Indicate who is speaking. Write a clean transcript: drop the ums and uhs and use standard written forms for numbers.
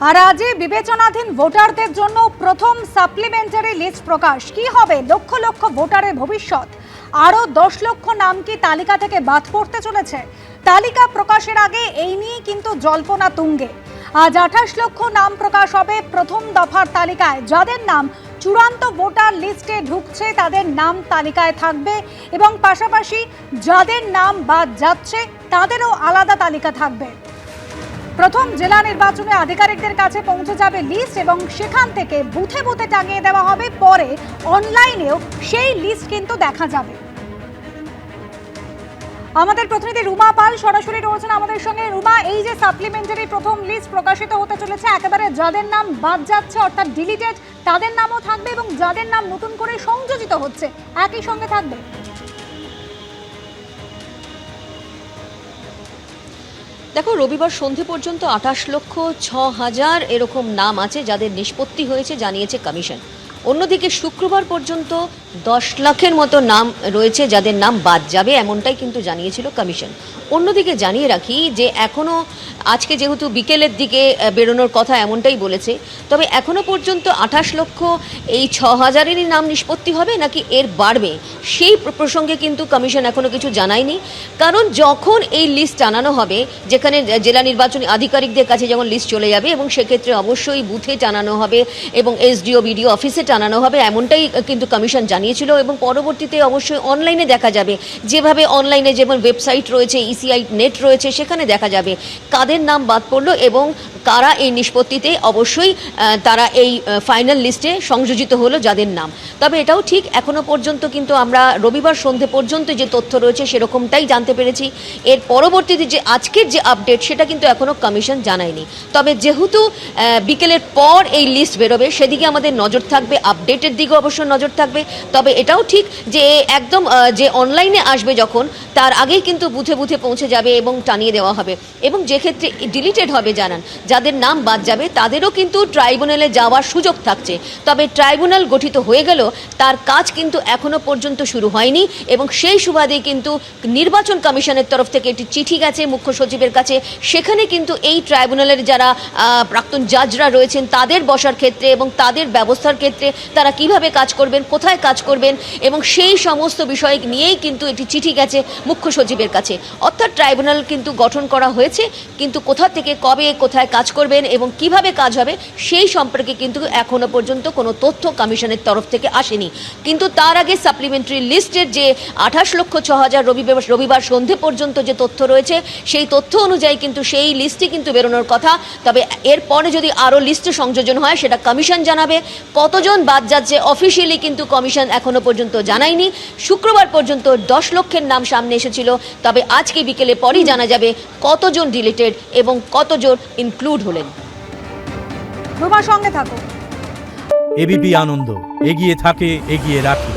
Speaker 1: আর আজই বিবেচনাধীন ভোটারদের জন্য প্রথম সাপ্লিমেন্টারি লিস্ট প্রকাশ। কি হবে লক্ষ লক্ষ ভোটারের ভবিষ্যৎ? আরও 10 লক্ষ নাম কি তালিকা থেকে বাদ পড়তে চলেছে? তালিকা প্রকাশের আগে এই নিয়ে কিন্তু জল্পনা তুঙ্গে। আজ 28 লক্ষ নাম প্রকাশ হবে প্রথম দফার তালিকায়। যাদের নাম চূড়ান্ত ভোটার লিস্টে ঢুকছে তাদের নাম তালিকায় থাকবে এবং পাশাপাশি যাদের নাম বাদ যাচ্ছে তাদেরও আলাদা তালিকা থাকবে। প্রথম জেলা নির্বাচনে আধিকারিকদের কাছে পৌঁছে যাবে লিস্ট এবং সেখান থেকে বুথে বুথে টাঙিয়ে দেওয়া হবে। পরে অনলাইনেও সেই লিস্ট কিন্তু দেখা যাবে। আমাদের প্রতিনিধি রুমা পাল সরাসরি রয়েছেন আমাদের সঙ্গে। রুমা, এই যে সাপ্লিমেন্টারি প্রথম লিস্ট প্রকাশিত হতে চলেছে, একেবারে যাদের নাম বাদ যাচ্ছে অর্থাৎ ডিলিটেড তাদের নামও থাকবে এবং যাদের নাম নতুন করে সংযোজিত হচ্ছে একই সঙ্গে থাকবে।
Speaker 2: দেখো, রবিবার সন্ধে পর্যন্ত 28,06,000 এরকম নাম আছে যাদের নিষ্পত্তি হয়েছে জানিয়েছে কমিশন। অন্যদিকে শুক্রবার পর্যন্ত 10 লাখের মতো নাম রয়েছে যাদের নাম বাদ যাবে, এমনটাই কিন্তু জানিয়েছিল কমিশন। অন্যদিকে জানিয়ে রাখি যে এখনও আজকে যেহেতু বিকেলের দিকে বেরোনোর কথা এমনটাই বলেছে, তবে এখনও পর্যন্ত 28 লক্ষ এই 6,000-এরই নাম নিষ্পত্তি হবে নাকি এর বাড়বে সেই প্রসঙ্গে কিন্তু কমিশন এখনও কিছু জানায়নি। কারণ যখন এই লিস্ট টানানো হবে, যেখানে জেলা নির্বাচনী আধিকারিকদের কাছে যেমন লিস্ট চলে যাবে এবং সেক্ষেত্রে অবশ্যই বুথে টানানো হবে এবং এসডিও বিডিও অফিসে টানানো হবে, এমনটাই কিন্তু কমিশন জানিয়েছিল। এবং পরবর্তীতে অবশ্যই অনলাইনে দেখা যাবে, যেভাবে অনলাইনে যেমন ওয়েবসাইট রয়েছে, ইসিআই নেট রয়েছে, সেখানে দেখা যাবে কাদের নাম বাদ পড়লো এবং কারা এই নিষ্পত্তিতে অবশ্যই তারা এই ফাইনাল লিস্টে সংযোজিত হলো যাদের নাম। তবে এটাও ঠিক, এখনও পর্যন্ত কিন্তু আমরা রবিবার সন্ধে পর্যন্ত যে তথ্য রয়েছে সেরকমটাই জানতে পেরেছি। এর পরবর্তীতে যে আজকের যে আপডেট সেটা কিন্তু এখনও কমিশন জানায়নি। তবে যেহেতু বিকেলের পর এই লিস্ট বেরোবে, সেদিকে আমাদের নজর থাকবে, আপডেটের দিকে অবশ্য নজর থাকবে। তবে এটাও ঠিক যে একদম যে অনলাইনে আসবে যখন, তার আগেই কিন্তু বুথে বুথে পৌঁছে যাবে এবং টানিয়ে দেওয়া হবে। এবং যে ক্ষেত্রে ডিলিটেড হবে জানান, যাদের নাম বাদ যাবে তাদেরও কিন্তু ট্রাইব্যুনালে যাওয়ার সুযোগ থাকছে। তবে ট্রাইব্যুনাল গঠিত হয়ে গেল, তার কাজ কিন্তু এখনও পর্যন্ত শুরু হয়নি এবং সেই সুবাদে কিন্তু নির্বাচন কমিশনের তরফ থেকে একটি চিঠি গেছে মুখ্য সচিবের কাছে। সেখানে কিন্তু এই ট্রাইব্যুনালের যারা প্রাক্তন জাজরা রয়েছেন তাদের বসার ক্ষেত্রে এবং তাদের ব্যবস্থার ক্ষেত্রে তারা কিভাবে কাজ করবেন, কোথায় কাজ করবেন এবং সেই সমস্ত বিষয় নিয়েই কিন্তু একটি চিঠি গেছে মুখ্য সচিবের কাছে। অর্থাৎ ট্রাইব্যুনাল কিন্তু গঠন করা হয়েছে, কিন্তু কোথা থেকে কবে কোথায় কাজ করবেন এবং কিভাবে কাজ হবে সেই সম্পর্কে কিন্তু এখনো পর্যন্ত কোনো তথ্য কমিশনের তরফ থেকে আসেনি। কিন্তু তার আগে সাপ্লিমেন্টারি লিস্টের যে 28,06,000 রবিবার সন্ধে পর্যন্ত যে তথ্য রয়েছে, সেই তথ্য অনুযায়ী কিন্তু সেই লিস্টে কিন্তু বেরোনোর কথা। তবে এরপরে যদি আরও লিস্টে সংযোজন হয় সেটা কমিশন জানাবে। কতজন বাদ যাচ্ছে অফিসিয়ালি কিন্তু কমিশন এখনো পর্যন্ত জানায়নি। শুক্রবার পর্যন্ত 10 লক্ষের নাম সামনে এসেছিল, তবে আজকে বিকেলে পরেই জানা যাবে কতজন ডিলিটেড এবং কতজন ইনক্লুড হলেন।
Speaker 1: রুমার সঙ্গে থাকো।
Speaker 3: এবিপি আনন্দ, এগিয়ে থাকে, এগিয়ে রাখে।